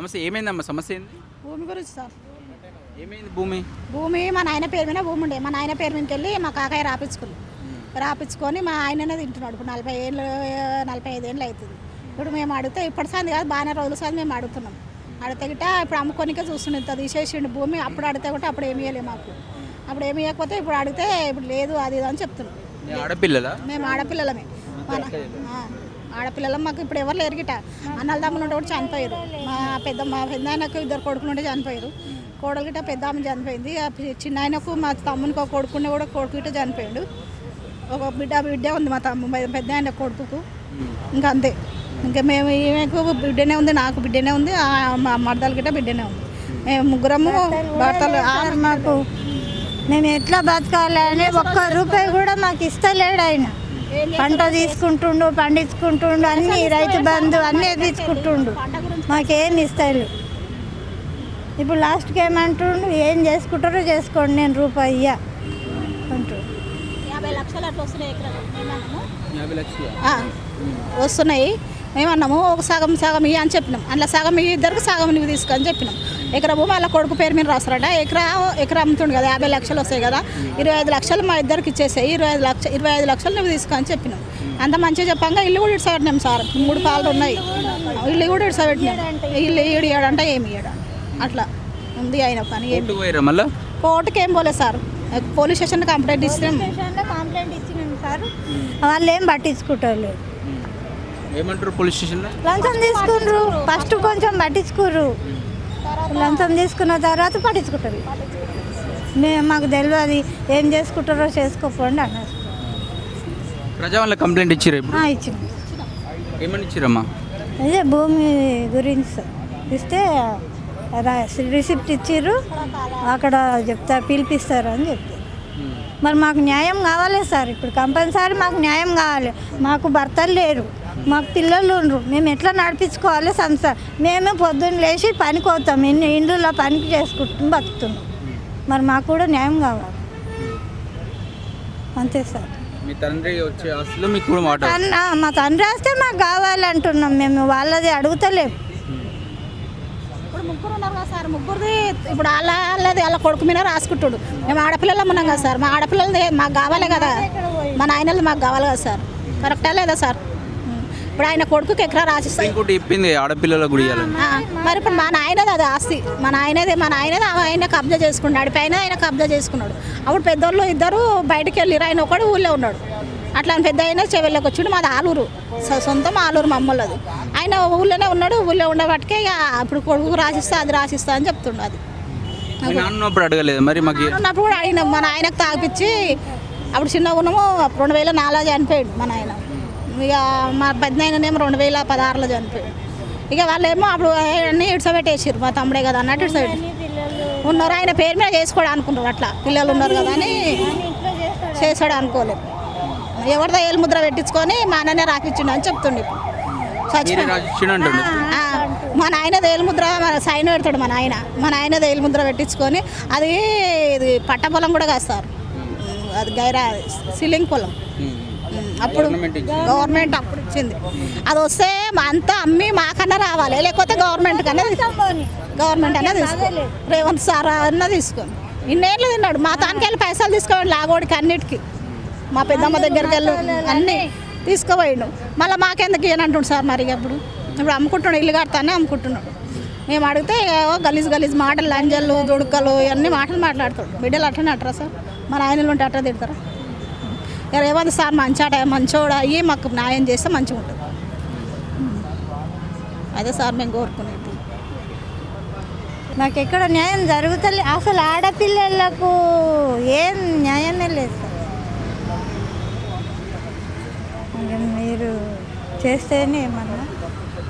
సమస్య ఏమైందమ్మా? సమస్య ఏంది? భూమి గురించి సార్. ఏమైంది భూమి? భూమి మా నాయన పేరు మీద భూమి ఉండే. మా నాయన పేరు మీదకి వెళ్ళి మా కాకాయ రాపించుకొని మా ఆయననే తింటున్నాడు. ఇప్పుడు 45 ఏళ్ళు అవుతుంది. ఇప్పుడు మేము అడిగితే ఇప్పటి సంది కాదు, బాగానే రోజుల సంది మేము అడుగుతున్నాం. అడిగితే గిట్ట ఇప్పుడు అమ్ముకోనికే చూస్తుండే, ఇంత తీసేసిండు భూమి. అప్పుడు అడిగితే కూడా అప్పుడు ఏమి ఇవ్వలేదు మాకు. అప్పుడు ఏమి ఇవ్వకపోతే ఇప్పుడు అడిగితే ఇప్పుడు లేదు అది ఇది అని చెప్తున్నాం. ఆడపిల్లలా? మేము ఆడపిల్లలమే. ఆడపిల్లలం. మాకు ఇప్పుడు ఎవరు లేరు గిట. అన్నల తమ్ములు ఉంటే కూడా చనిపోయారు. మా పెద్ద ఆయనకు 2 కొడుకులు ఉంటే చనిపోయారు. కోడలు గిట్ట పెద్ద ఆమె చనిపోయింది. చిన్న ఆయనకు మా తమ్మునికి ఒక కొడుకునే కూడా కొడుకు గిట్ట చనిపోయాడు. ఒక బిడ్డే ఉంది మా పెద్ద ఆయన కొడుకుకు. ఇంకా అంతే. ఇంకా మేము ఈమెకు బిడ్డనే ఉంది, నాకు బిడ్డనే ఉంది, మా మర్దలు గిట్ట బిడ్డనే ఉంది. మేము ముగ్గురము భర్తలు. మాకు మేము ఎట్లా బతకాలని ఒక్క రూపాయి కూడా మాకు ఇస్తలేడు ఆయన. పంట తీసుకుంటుండు, పండించుకుంటుండు, అన్ని రైతు బంధు అన్నీ తీసుకుంటుండు, మాకేం ఇస్తాడు. ఇప్పుడు లాస్ట్కి ఏమంటుండు, ఏం చేసుకుంటారో చేసుకోండి, నేను రూపాయి ఇయ్య అంటుండు. 50 లక్షలు అట్లా వస్తున్నాయి ఎకరాలు. 50 లక్షలు వస్తున్నాయి. మేమన్నాము ఒక సగం ఇయ్య అని చెప్పినాం. అందులో సగం ఇద్దరికి సగం నువ్వు తీసుకొని చెప్పినాం. ఎకరా భూమి వాళ్ళ కొడుకు పేరు మీద రాస్తారట. ఎకరా అమ్ముతుండు కదా, 50 లక్షలు వస్తాయి కదా, 25 లక్షలు మా ఇద్దరికి ఇచ్చేసాయి. 25 లక్షలు నువ్వు తీసుకొని చెప్పినాం. అంత మంచిగా చెప్పంగా ఇల్లు కూడా ఇడిసబెట్టినాం సార్. 3 పాలు ఉన్నాయి, ఇల్లు కూడా ఇడిసబెట్టినాం. ఇల్లు ఇయ్యడంటే ఏమి ఇయ్యడం అట్లా ఉంది ఆయన పని. కోర్టుకి ఏం పోలేదు సార్, పోలీస్ స్టేషన్ కంప్లైంట్ ఇచ్చినాం సార్. వాళ్ళు ఏం పట్టించుకుంటారు. ఏమంటారు పోలీస్ స్టేషన్లో? లంచం తీసుకున్నారు. ఫస్ట్ కొంచెం పట్టించుకోరు, లంచం తీసుకున్న తర్వాత పట్టించుకుంటారు. మాకు తెలియదు ఏం చేసుకుంటారో చేసుకోపోండి అన్నారు. ప్రజావాళ్ళ కంప్లైంట్ ఇచ్చిరా? ఇచ్చిన. ఏమని ఇచ్చిరమ్మా? అదే భూమి గురించి ఇస్తే రిసిప్ట్ ఇచ్చిర్రు, అక్కడ పిలిపిస్తారు అని చెప్తారు. మరి మాకు న్యాయం కావాలి సార్. ఇప్పుడు కంపల్సరీ మాకు న్యాయం కావాలి. మాకు భర్తలు లేరు, మాకు పిల్లలు ఉండరు, మేము ఎట్లా నడిపించుకోవాలి సంసారం. మేము పొద్దున్న లేచి పనికి పోతాం, ఇండ్లలో పనికి చేసుకుంటాం, బతుకుతున్నాం. మరి మాకు కూడా న్యాయం కావాలి అంతే సార్. మీ తండ్రి వచ్చే ఆస్తులు మీకు కూడా మా తండ్రి వస్తే మాకు కావాలంటున్నాం. మేము వాళ్ళది అడుగుతలేము. ఇప్పుడు ముగ్గురు ఉన్నారు కదా సార్, ముగ్గురిది ఇప్పుడు వాళ్ళది వాళ్ళ కొడుకు మీద రాసుకుంటాడు. మేము ఆడపిల్లలు ఉన్నాం కదా సార్, మా ఆడపిల్లలది మాకు కావాలి కదా, మా నాయనలు మాకు కావాలి కదా సార్. కరెక్టా లేదా సార్? ఇప్పుడు ఆయన కొడుకుకి ఎకరా రాసిస్తాడు. ఇప్పింది ఆడపిల్లల గుడి. మరి ఇప్పుడు మా నాయనది అది ఆస్తి, మా నాయనది ఆయన కబ్జా చేసుకున్నాడు. పైన ఆయన కబ్జా చేసుకున్నాడు. అప్పుడు పెద్దోళ్ళు ఇద్దరు బయటకు వెళ్ళిరు, ఆయన ఒకడు ఊళ్ళో ఉన్నాడు. అట్లా పెద్ద అయినా చెవెళ్ళకి వచ్చిండు. మాది ఆలూరు, సొంతం ఆలూరు మా అమ్మలది. ఆయన ఊళ్ళోనే ఉన్నాడు. ఊళ్ళో ఉండబట్టికే ఇక ఇప్పుడు కొడుకు రాసిస్తా అని చెప్తుండు. అది ఉన్నప్పుడు అడగలేదు మరి? మాకు ఉన్నప్పుడు కూడా అడిగినాం. మా నాయనకు తాగిపించి అప్పుడు చిన్న ఉన్నాము. 2004 చనిపోయాడు మా నాయన. ఇక మా పెద్ద ఆయననేమో 2016లో చనిపోయాడు. ఇక వాళ్ళేమో అప్పుడు అన్నీ ఇడ్సబెట్టేసారు. మా తమ్ముడే కదా అన్నట్టు ఇడ్సబెట్టి ఉన్నారు. ఆయన పేరు మీద చేసుకోవడం అనుకుంటారు. అట్లా పిల్లలు ఉన్నారు కదా అని చేసాడు అనుకోలేదు. ఎవరిదో ఏలు ముద్ర పెట్టించుకొని మా అన్ననే రాకిచ్చిండు అని చెప్తుండే. మా నాయనది ఏలు ముద్ర సైన్ పెడతాడు. మా నాయనది ఏలు ముద్ర పెట్టించుకొని అది పట్ట పొలం కూడా కాస్తారు. అది సీలింగ్ పొలం. అప్పుడు గవర్నమెంట్ అప్పుడు ఇచ్చింది. అది వస్తే అంతా అమ్మి మాకన్నా రావాలి, లేకపోతే గవర్నమెంట్ అన్నా తీసుకోవాలి. రేవంత్ సార్ అన్నా తీసుకొని ఇన్నేళ్ళు తిన్నాడు. మా తానికెళ్ళి పైసలు తీసుకోవాలి లాగోడికి అన్నిటికీ. మా పెద్దమ్మ దగ్గరికి వెళ్ళి అన్నీ తీసుకుపోయాడు. మళ్ళీ మాకెందుకు ఏనంటుండు సార్. మరి ఇప్పుడు అమ్ముకుంటున్నాడు, ఇల్లు కడతానే అమ్ముకుంటున్నాడు. మేము అడిగితే గలీజ్ మాటలు, లంజలు, దుడుకలు ఇవన్నీ మాటలు మాట్లాడతాడు. బిడ్డలు అట్లనే అంటారా సార్? మన ఆయనలు ఉంటే అట్లా తిడతారా? రేవంత్ సార్ మంచోడు అయ్యి మాకు న్యాయం చేస్తే మంచిగా ఉంటుంది. అదే సార్ మేము కోరుకునేది. మాకు ఎక్కడ న్యాయం జరుగుతుంది అసలు. ఆడపిల్లలకు ఏం న్యాయమే లేదు సార్. మీరు చేస్తేనే ఏమన్నా